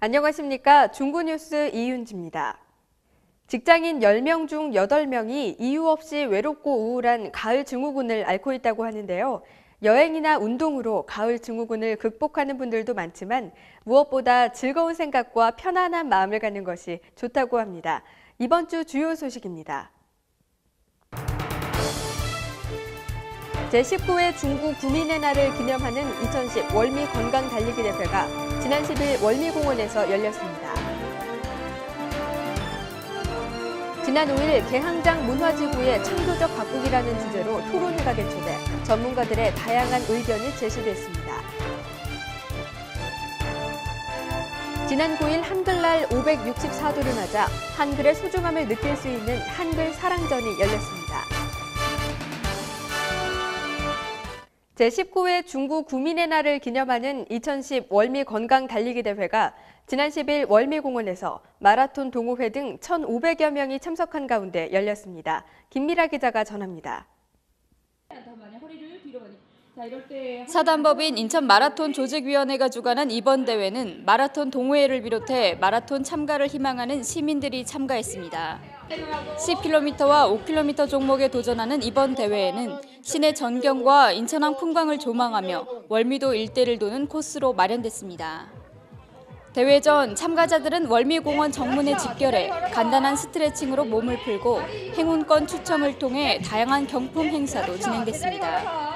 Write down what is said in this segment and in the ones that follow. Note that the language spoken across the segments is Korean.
안녕하십니까. 중구뉴스 이윤지입니다. 직장인 10명 중 8명이 이유 없이 외롭고 우울한 가을 증후군을 앓고 있다고 하는데요. 여행이나 운동으로 가을 증후군을 극복하는 분들도 많지만 무엇보다 즐거운 생각과 편안한 마음을 갖는 것이 좋다고 합니다. 이번 주 주요 소식입니다. 제19회 중구 구민의 날을 기념하는 2010 월미 건강 달리기 대회가 지난 10일 월미공원에서 열렸습니다. 지난 5일 개항장 문화지구의 창조적 가꾸기라는 주제로 토론회가 개최돼 전문가들의 다양한 의견이 제시됐습니다. 지난 9일 한글날 564도를 맞아 한글의 소중함을 느낄 수 있는 한글 사랑전이 열렸습니다. 제19회 중구 구민의 날을 기념하는 2010 월미 건강 달리기 대회가 지난 10일 월미공원에서 마라톤 동호회 등 1,500여 명이 참석한 가운데 열렸습니다. 김미라 기자가 전합니다. 사단법인 인천 마라톤 조직위원회가 주관한 이번 대회는 마라톤 동호회를 비롯해 마라톤 참가를 희망하는 시민들이 참가했습니다. 10km와 5km 종목에 도전하는 이번 대회에는 시내 전경과 인천항 풍광을 조망하며 월미도 일대를 도는 코스로 마련됐습니다. 대회 전 참가자들은 월미공원 정문에 집결해 간단한 스트레칭으로 몸을 풀고 행운권 추첨을 통해 다양한 경품 행사도 진행됐습니다.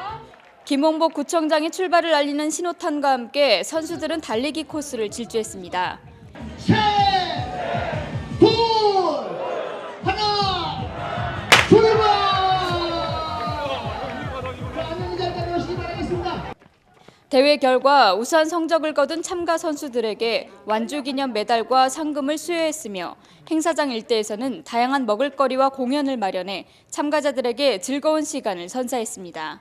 김홍복 구청장이 출발을 알리는 신호탄과 함께 선수들은 달리기 코스를 질주했습니다. 셋, 둘, 하나, 출발! 대회 결과 우수한 성적을 거둔 참가 선수들에게 완주기념 메달과 상금을 수여했으며 행사장 일대에서는 다양한 먹을거리와 공연을 마련해 참가자들에게 즐거운 시간을 선사했습니다.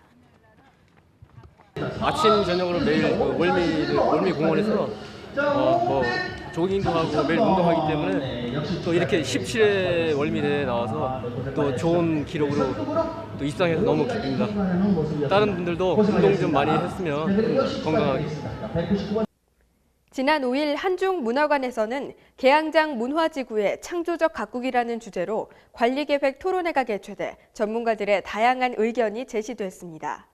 아침 저녁으로 매일 월미공원에서 조깅도 하고 매일 운동하기 때문에 또 이렇게 17회 월미대에 나와서 또 좋은 기록으로 또 입상해서 너무 기쁩니다. 다른 분들도 운동 좀 많이 했으면 건강하게. 지난 5일 한중문화관에서는 개항장 문화지구의 창조적 가꾸기라는 주제로 관리계획 토론회가 개최돼 전문가들의 다양한 의견이 제시됐습니다.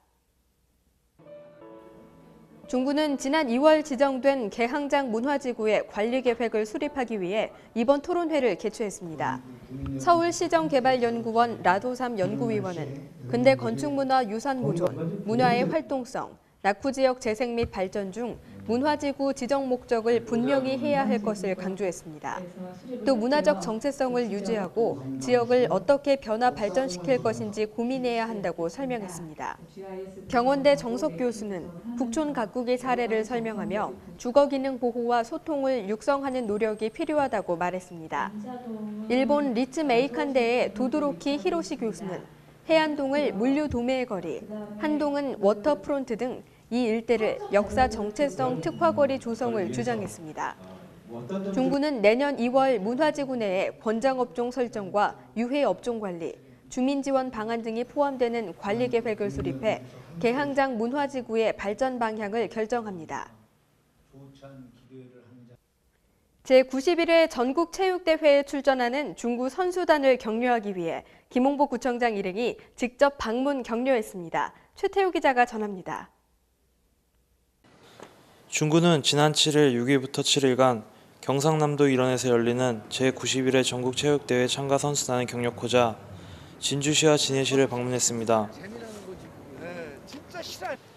중구는 지난 2월 지정된 개항장 문화지구의 관리계획을 수립하기 위해 이번 토론회를 개최했습니다. 서울시정개발연구원 라도삼 연구위원은 근대 건축문화 유산 보존, 문화의 활동성, 낙후지역 재생 및 발전 중 문화지구 지정 목적을 분명히 해야 할 것을 강조했습니다. 또 문화적 정체성을 유지하고 지역을 어떻게 변화 발전시킬 것인지 고민해야 한다고 설명했습니다. 경원대 정석 교수는 북촌 가꾸기 사례를 설명하며 주거기능 보호와 소통을 육성하는 노력이 필요하다고 말했습니다. 일본 리츠 메이칸대의 도도로키 히로시 교수는 해안동을 물류 도매의 거리, 한동은 워터프론트 등 이 일대를 역사 정체성 특화거리 조성을 주장했습니다. 중구는 내년 2월 문화지구 내에 권장업종 설정과 유해업종 관리, 주민지원 방안 등이 포함되는 관리계획을 수립해 개항장 문화지구의 발전 방향을 결정합니다. 제91회 전국체육대회에 출전하는 중구 선수단을 격려하기 위해 김홍복 구청장 일행이 직접 방문 격려했습니다. 최태우 기자가 전합니다. 중구는 지난 7일 6일부터 7일간 경상남도 일원에서 열리는 제91회 전국체육대회 참가 선수단을 격려하고자 진주시와 진해시를 방문했습니다.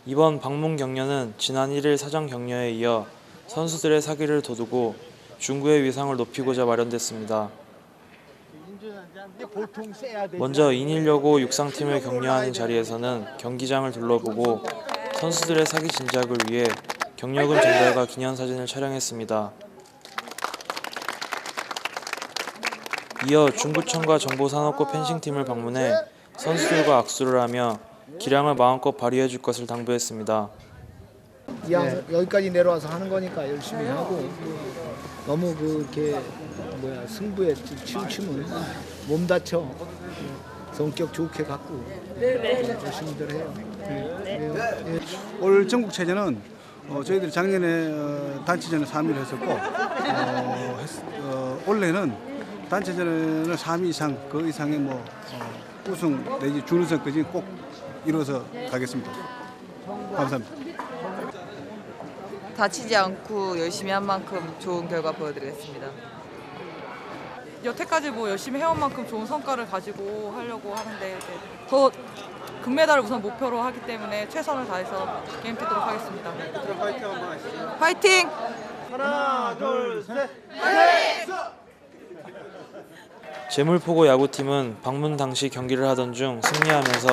이번 방문 격려는 지난 1일 사전 격려에 이어 선수들의 사기를 돋우고 중구의 위상을 높이고자 마련됐습니다. 먼저 인일여고 육상팀을 격려하는 자리에서는 경기장을 둘러보고 선수들의 사기 진작을 위해 경력금 전달과 기념사진을 촬영했습니다. 이어 중구청과 정보산업고 펜싱팀을 방문해 선수들과 악수를 하며 기량을 마음껏 발휘해 줄 것을 당부했습니다. 여기까지 내려와서 하는 거니까 열심히 하고 너무 그렇게 승부에 치우치면 몸 다쳐. 성격 좋게 갖고 열심히들 해요. 올 전국체전은 저희들이 작년에 단체전을 3위를 했었고 올해는 단체전을 3위 이상 그 이상의 우승 내지 준우승까지 꼭 이루어서 가겠습니다. 감사합니다. 다치지 않고 열심히 한 만큼 좋은 결과 보여드리겠습니다. 여태까지 열심히 해온 만큼 좋은 성과를 가지고 하려고 하는데 더 금메달을 우선 목표로 하기 때문에 최선을 다해서 게임 뛰도록 하겠습니다. 파이팅 한번 하시죠. 파이팅! 하나, 둘, 셋. 제물포고 야구팀은 방문 당시 경기를 하던 중 승리하면서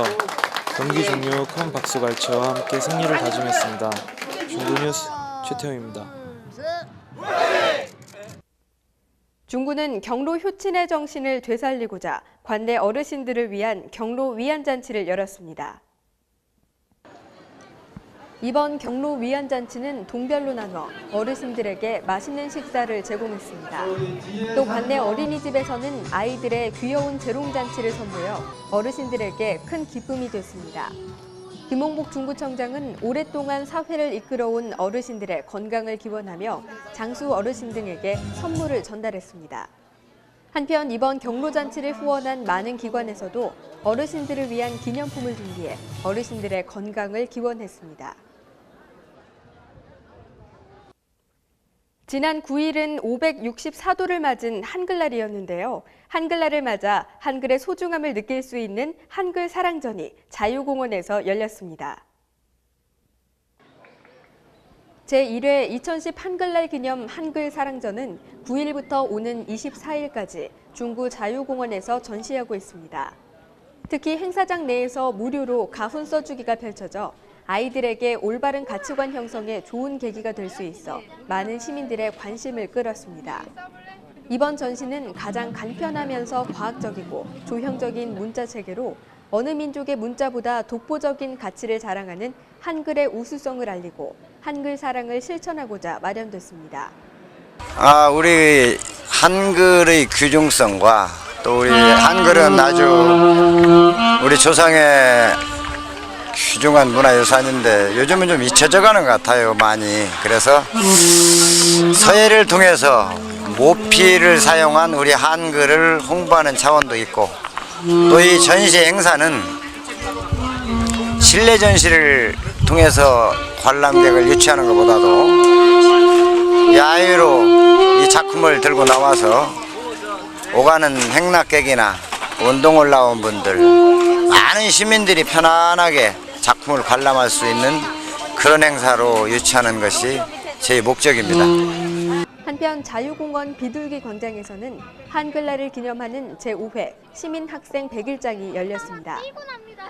경기 종료 후 큰 박수갈채와 함께 승리를 다짐했습니다. 중구뉴스 최태웅입니다. 중구는 경로 효친의 정신을 되살리고자 관내 어르신들을 위한 경로 위안잔치를 열었습니다. 이번 경로 위안잔치는 동별로 나눠 어르신들에게 맛있는 식사를 제공했습니다. 또 관내 어린이집에서는 아이들의 귀여운 재롱잔치를 선보여 어르신들에게 큰 기쁨이 됐습니다. 김홍복 중구청장은 오랫동안 사회를 이끌어온 어르신들의 건강을 기원하며 장수 어르신 등에게 선물을 전달했습니다. 한편 이번 경로잔치를 후원한 많은 기관에서도 어르신들을 위한 기념품을 준비해 어르신들의 건강을 기원했습니다. 지난 9일은 564도를 맞은 한글날이었는데요. 한글날을 맞아 한글의 소중함을 느낄 수 있는 한글 사랑전이 자유공원에서 열렸습니다. 제1회 2010 한글날 기념 한글 사랑전은 9일부터 오는 24일까지 중구 자유공원에서 전시하고 있습니다. 특히 행사장 내에서 무료로 가훈 써주기가 펼쳐져 아이들에게 올바른 가치관 형성에 좋은 계기가 될 수 있어 많은 시민들의 관심을 끌었습니다. 이번 전시는 가장 간편하면서 과학적이고 조형적인 문자 체계로 어느 민족의 문자보다 독보적인 가치를 자랑하는 한글의 우수성을 알리고 한글 사랑을 실천하고자 마련됐습니다. 우리 한글의 귀중성과 또 우리 한글은 아주 우리 조상의 귀중한 문화유산인데 요즘은 좀 잊혀져 가는 것 같아요, 많이. 그래서 서예를 통해서 모피를 사용한 우리 한글을 홍보하는 차원도 있고 또 이 전시 행사는 실내 전시를 통해서 관람객을 유치하는 것보다도 야외로 이 작품을 들고 나와서 오가는 행락객이나 운동을 나온 분들 많은 시민들이 편안하게 작품을 관람할 수 있는 그런 행사로 유치하는 것이 제 목적입니다. 한편 자유공원 비둘기 광장에서는 한글날을 기념하는 제5회 시민학생 100일장이 열렸습니다.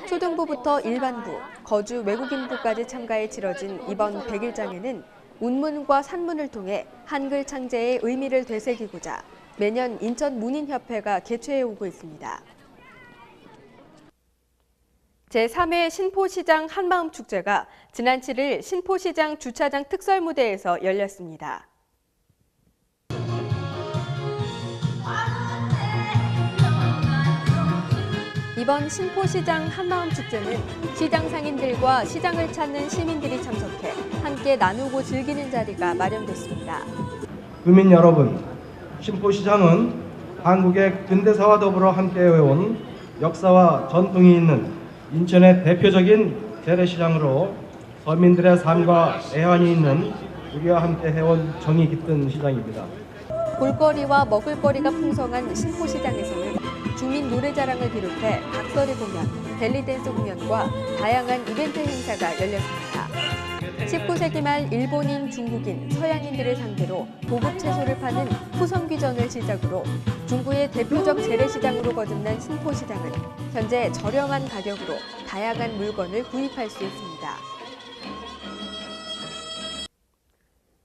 초등부부터 일반부, 거주 외국인부까지 참가해 치러진 이번 100일장에는 운문과 산문을 통해 한글 창제의 의미를 되새기고자 매년 인천문인협회가 개최해오고 있습니다. 제3회 신포시장 한마음축제가 지난 7일 신포시장 주차장 특설무대에서 열렸습니다. 이번 신포시장 한마음축제는 시장 상인들과 시장을 찾는 시민들이 참석해 함께 나누고 즐기는 자리가 마련됐습니다. 구민 여러분, 신포시장은 한국의 근대사와 더불어 함께해온 역사와 전통이 있는 인천의 대표적인 재래시장으로 서민들의 삶과 애환이 있는 우리와 함께 해온 정이 깃든 시장입니다. 볼거리와 먹을거리가 풍성한 신포시장에서는 주민 노래자랑을 비롯해 각설이 공연, 벨리댄스 공연과 다양한 이벤트 행사가 열렸습니다. 19세기 말 일본인, 중국인, 서양인들을 상대로 고급 채소를 파는 후성귀전을 시작으로 중구의 대표적 재래시장으로 거듭난 신포시장은 현재 저렴한 가격으로 다양한 물건을 구입할 수 있습니다.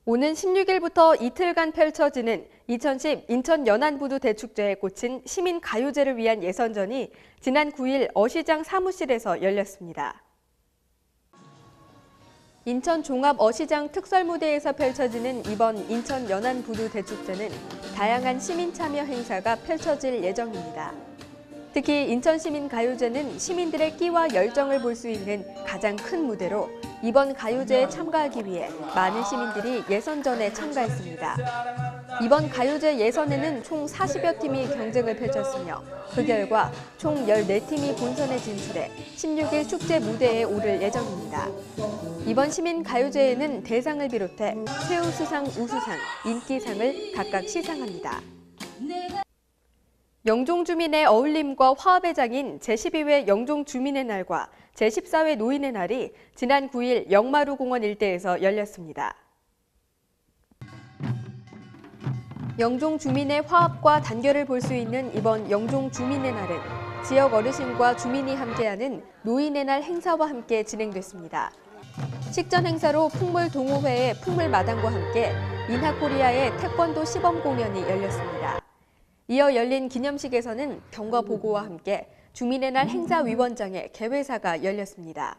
오는 16일부터 이틀간 펼쳐지는 2010 인천 연안부두 대축제에 꽂힌 시민가요제를 위한 예선전이 지난 9일 어시장 사무실에서 열렸습니다. 인천 종합어시장 특설무대에서 펼쳐지는 이번 인천 연안부두 대축제는 다양한 시민 참여 행사가 펼쳐질 예정입니다. 특히 인천시민가요제는 시민들의 끼와 열정을 볼 수 있는 가장 큰 무대로 이번 가요제에 참가하기 위해 많은 시민들이 예선전에 참가했습니다. 이번 가요제 예선에는 총 40여 팀이 경쟁을 펼쳤으며 그 결과 총 14팀이 본선에 진출해 16일 축제 무대에 오를 예정입니다. 이번 시민 가요제에는 대상을 비롯해 최우수상, 우수상, 인기상을 각각 시상합니다. 영종 주민의 어울림과 화합의 장인 제12회 영종 주민의 날과 제14회 노인의 날이 지난 9일 영마루 공원 일대에서 열렸습니다. 영종 주민의 화합과 단결을 볼 수 있는 이번 영종 주민의 날은 지역 어르신과 주민이 함께하는 노인의 날 행사와 함께 진행됐습니다. 식전 행사로 풍물동호회의 풍물마당과 함께 인하코리아의 태권도 시범 공연이 열렸습니다. 이어 열린 기념식에서는 경과 보고와 함께 주민의 날 행사위원장의 개회사가 열렸습니다.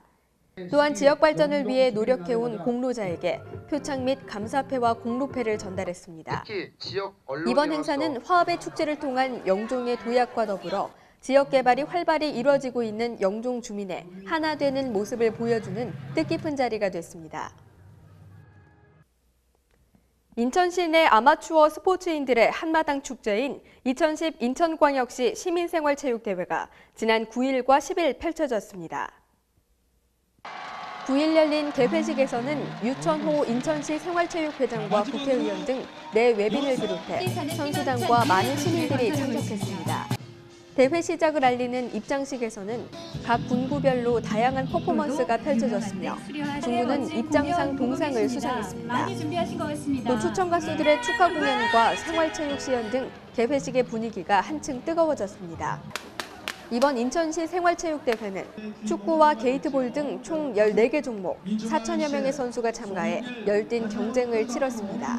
또한 지역 발전을 위해 노력해온 공로자에게 표창 및 감사패와 공로패를 전달했습니다. 이번 행사는 화합의 축제를 통한 영종의 도약과 더불어 지역 개발이 활발히 이루어지고 있는 영종 주민의 하나 되는 모습을 보여주는 뜻깊은 자리가 됐습니다. 인천시 내 아마추어 스포츠인들의 한마당 축제인 2010 인천광역시 시민생활체육대회가 지난 9일과 10일 펼쳐졌습니다. 9일 열린 개회식에서는 유천호 인천시 생활체육회장과 국회의원 등 내 외빈을 비롯해 선수단과 많은 시민들이 참석했습니다. 대회 시작을 알리는 입장식에서는 각 군구별로 다양한 퍼포먼스가 펼쳐졌으며 중구는 입장상 동상을 수상했습니다. 또 추천 가수들의 축하 공연과 생활체육 시연 등 개회식의 분위기가 한층 뜨거워졌습니다. 이번 인천시 생활체육대회는 축구와 게이트볼 등 총 14개 종목 4천여 명의 선수가 참가해 열띤 경쟁을 치렀습니다.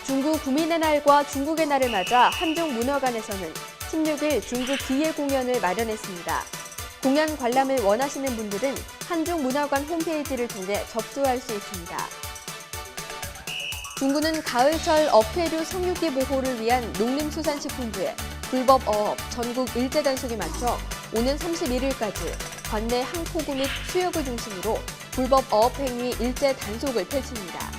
중구 구민의 날과 중국의 날을 맞아 한중문화관에서는 16일 중국 기예 공연을 마련했습니다. 공연 관람을 원하시는 분들은 한중문화관 홈페이지를 통해 접수할 수 있습니다. 중구는 가을철 어패류 성육기 보호를 위한 농림수산식품부의 불법 어업 전국 일제 단속에 맞춰 오는 31일까지 관내 항포구 및 수역을 중심으로 불법 어업 행위 일제 단속을 펼칩니다.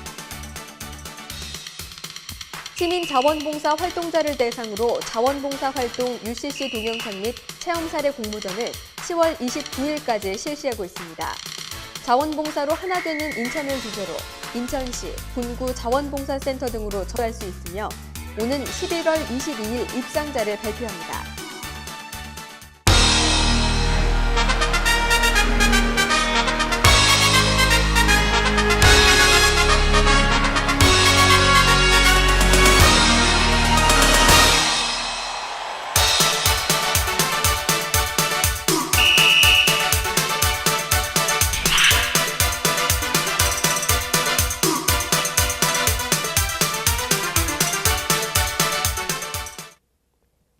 시민 자원봉사 활동자를 대상으로 자원봉사 활동 UCC 동영상 및 체험 사례 공모전을 10월 29일까지 실시하고 있습니다. 자원봉사로 하나 되는 인천을 주제로 인천시, 군구 자원봉사센터 등으로 접수할 수 있으며 오는 11월 22일 입상자를 발표합니다.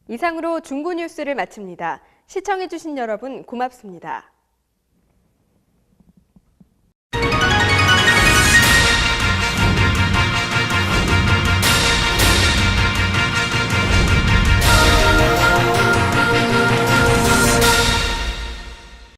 이상으로 중구 뉴스를 마칩니다. 시청해주신 여러분 고맙습니다.